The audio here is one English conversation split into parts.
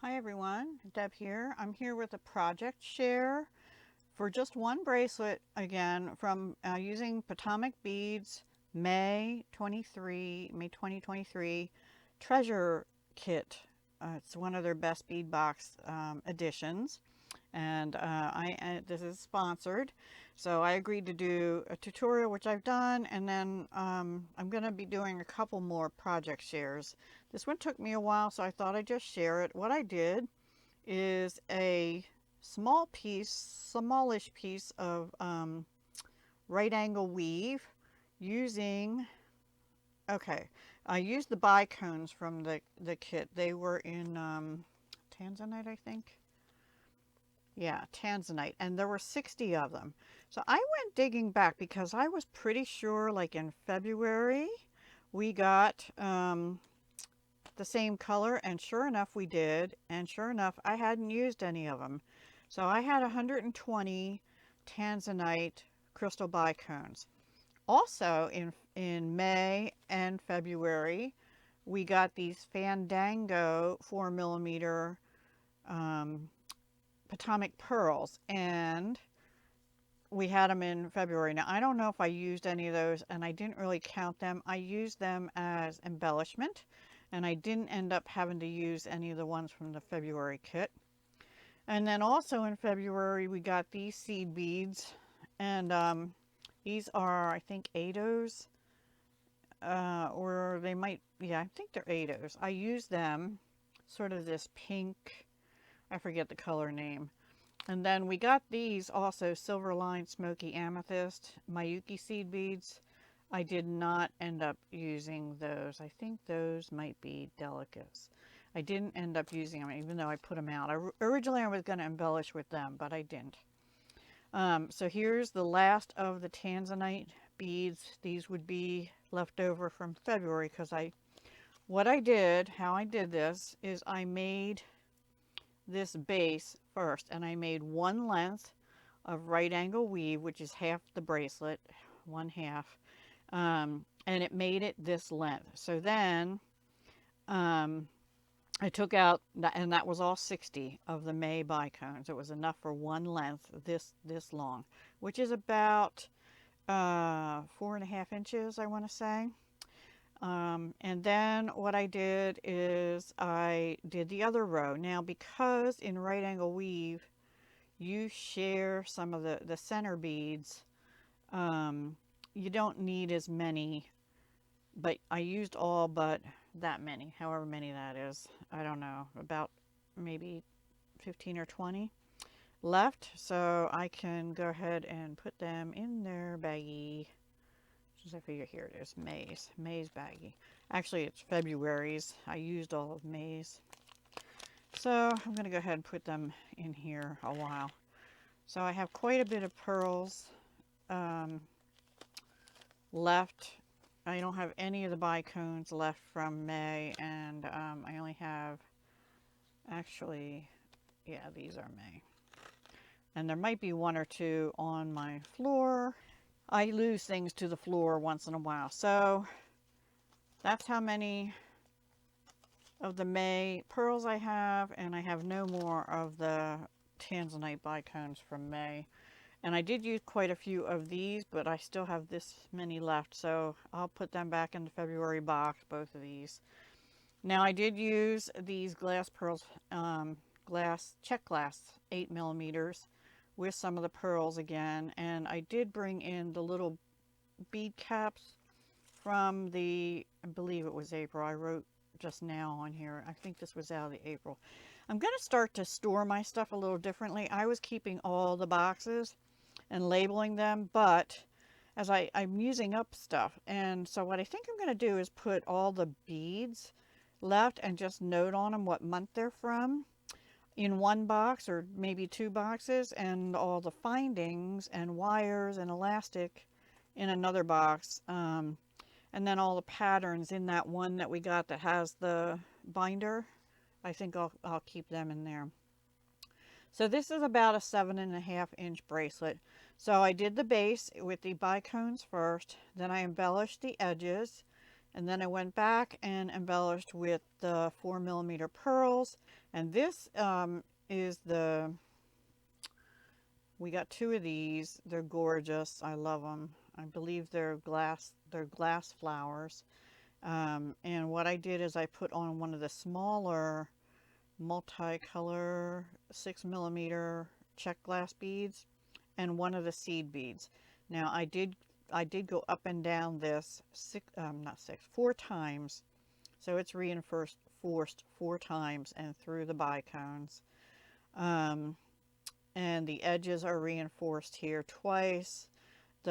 Hi everyone, Deb here. I'm here with a project share for just one bracelet again from using Potomac Beads May 2023 treasure kit. It's one of their best bead box editions, and this is sponsored, so I agreed to do a tutorial, which I've done, and then I'm going to be doing a couple more project shares. This one took me a while, so I thought I'd just share it. What I did is a smallish piece of right angle weave using, okay, I used the bicones from the kit. They were in Tanzanite, I think. Yeah, Tanzanite, and there were 60 of them. So I went digging back because I was pretty sure like in February we got the same color, and sure enough we did, and sure enough I hadn't used any of them. So I had 120 Tanzanite crystal bicones. Also in May and February we got these Fandango 4mm Potomac pearls, and we had them in February. Now I don't know if I used any of those, and I didn't really count them. I used them as embellishment, and I didn't end up having to use any of the ones from the February kit. And then also in February we got these seed beads, and these are, I think, Ados, or they might, yeah, I think they're Ados. I used them, sort of this pink, I forget the color name. And then we got these also, silver line smoky amethyst Miyuki seed beads. I did not end up using those. I think those might be delicates. I didn't end up using them, even though I put them out. Originally I was going to embellish with them, but I didn't. So here's the last of the Tanzanite beads. These would be left over from February, because what I did, how I did this, is I made this base first, and I made one length of right angle weave, which is half the bracelet, one half, and it made it this length. So then I took out that, and that was all 60 of the May bicones. It was enough for one length, this long, which is about 4.5 inches, I want to say. And then what I did is I did the other row. Now, because in right angle weave you share some of the center beads, you don't need as many, but I used all but that many, however many that is. I don't know, about maybe 15 or 20 left, so I can go ahead and put them in their baggie. Just I figure, here it is, May's baggie. Actually, it's February's. I used all of May's. So I'm going to go ahead and put them in here a while. So I have quite a bit of pearls left. I don't have any of the bicones left from May, and I only have, actually, yeah, these are May. And there might be one or two on my floor. I lose things to the floor once in a while. So that's how many of the May pearls I have, and I have no more of the Tanzanite bicones from May. And I did use quite a few of these, but I still have this many left, so I'll put them back in the February box, both of these. Now I did use these glass pearls, check glass 8mm with some of the pearls again, and I did bring in the little bead caps from the, I believe it was April. I wrote just now on here, I think this was out of the April. I'm going to start to store my stuff a little differently. I was keeping all the boxes and labeling them, but as I'm using up stuff, and so what I think I'm going to do is put all the beads left and just note on them what month they're from in one box, or maybe two boxes, and all the findings and wires and elastic in another box, and then all the patterns in that one that we got that has the binder. I think I'll keep them in there. So this is about a 7.5 inch bracelet. So I did the base with the bicones first, then I embellished the edges, And then I went back and embellished with the 4mm pearls. And this is the, we got two of these. They're gorgeous. I love them. I believe they're glass flowers. And what I did is I put on one of the smaller multicolor 6mm check glass beads and one of the seed beads. Now I did go up and down this four times, so it's reinforced four times and through the bicones. And the edges are reinforced here twice.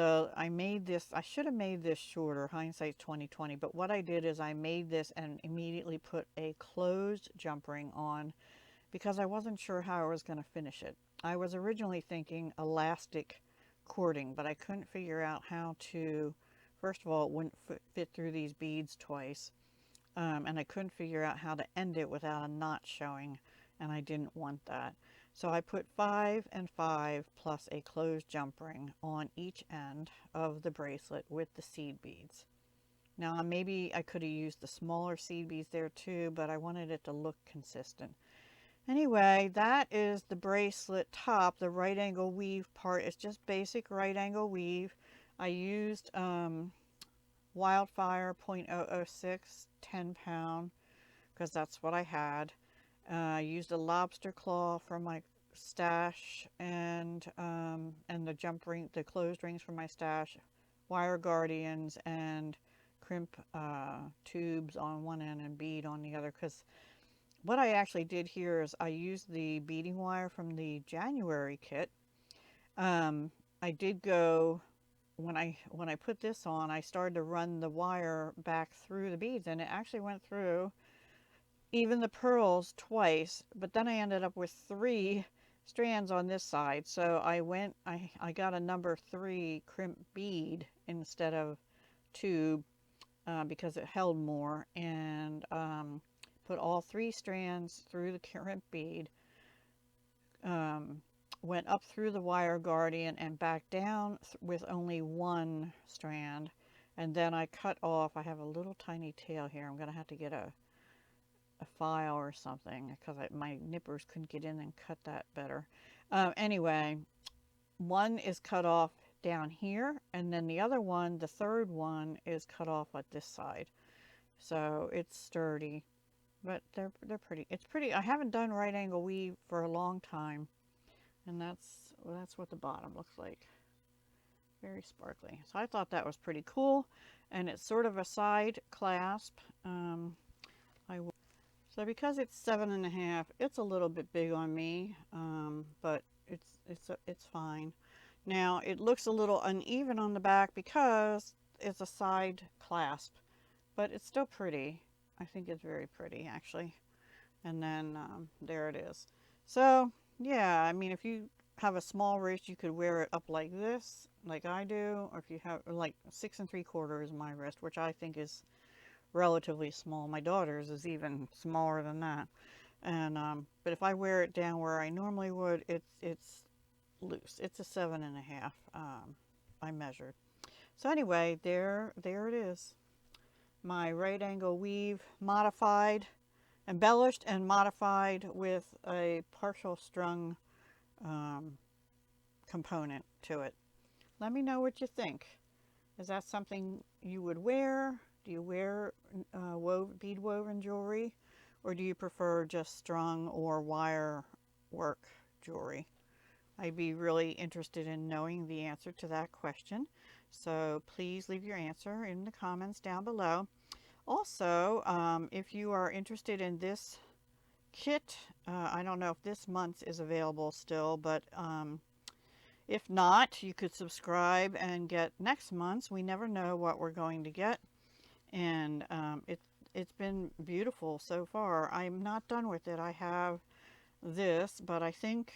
I made this, I should have made this shorter, hindsight 2020, but what I did is I made this and immediately put a closed jump ring on because I wasn't sure how I was going to finish it. I was originally thinking elastic cording, but I couldn't figure out how to, first of all, it wouldn't fit through these beads twice, and I couldn't figure out how to end it without a knot showing, and I didn't want that. So I put 5 and 5 plus a closed jump ring on each end of the bracelet with the seed beads. Now maybe I could have used the smaller seed beads there too, but I wanted it to look consistent. Anyway, that is the bracelet top. The right angle weave part is just basic right angle weave. I used Wildfire .006 10-pound because that's what I had. I used a lobster claw from my stash and the closed rings from my stash, wire guardians and crimp tubes on one end and bead on the other. Because what I actually did here is I used the beading wire from the January kit. I did go, when I put this on, I started to run the wire back through the beads, and it actually went through even the pearls twice, but then I ended up with 3 strands on this side. So I got a number 3 crimp bead instead of tube because it held more, and put all 3 strands through the crimp bead, went up through the wire guardian and back down with only 1 strand, and then I cut off. I have a little tiny tail here. I'm going to have to get a file or something because my nippers couldn't get in and cut that better. Anyway, one is cut off down here, and then the other one, the third one, is cut off at this side. So it's sturdy, but they're pretty. It's pretty. I haven't done right angle weave for a long time, and that's what the bottom looks like. Very sparkly. So I thought that was pretty cool, and it's sort of a side clasp. So because it's 7.5, it's a little bit big on me, but it's fine. Now it looks a little uneven on the back because it's a side clasp, but it's still pretty. I think it's very pretty actually. And then there it is. So yeah, I mean, if you have a small wrist, you could wear it up like this, like I do, or if you have like 6 3/4 is my wrist, which I think is relatively small. My daughter's is even smaller than that. And but if I wear it down where I normally would, it's loose. It's a 7.5. I measured. So anyway, there it is. My right angle weave modified, embellished and modified with a partial strung component to it. Let me know what you think. Is that something you would wear? Do you wear bead woven jewelry, or do you prefer just strung or wire work jewelry? I'd be really interested in knowing the answer to that question. So please leave your answer in the comments down below. Also, if you are interested in this kit, I don't know if this month's is available still, but if not, you could subscribe and get next month's. We never know what we're going to get. And it's been beautiful so far. I'm not done with it. I have this, but I think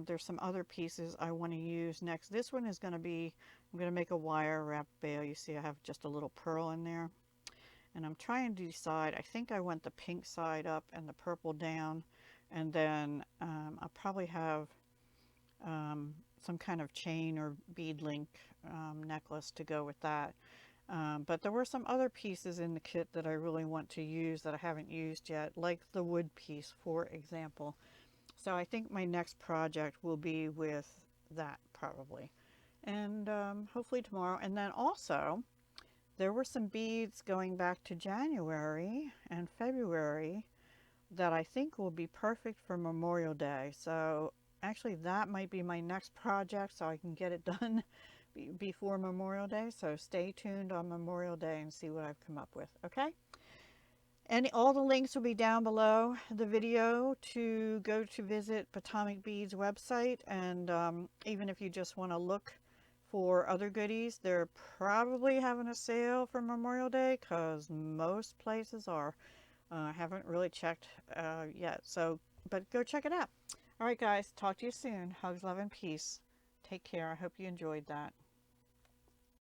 there's some other pieces I want to use next. This one is going to be, I'm going to make a wire wrap bail. You see I have just a little pearl in there, and I'm trying to decide. I think I want the pink side up and the purple down, and then I'll probably have some kind of chain or bead link necklace to go with that. But there were some other pieces in the kit that I really want to use that I haven't used yet, like the wood piece, for example. So I think my next project will be with that probably. And hopefully tomorrow. And then also, there were some beads going back to January and February that I think will be perfect for Memorial Day. So actually that might be my next project so I can get it done before Memorial Day. So stay tuned on Memorial Day and see what I've come up with. Okay? And all the links will be down below the video to go to visit Potomac Beads website. And even if you just want to look for other goodies, they're probably having a sale for Memorial Day because most places are. I haven't really checked yet, so but go check it out. All right, guys, talk to you soon. Hugs, love, and peace. Take care. I hope you enjoyed that.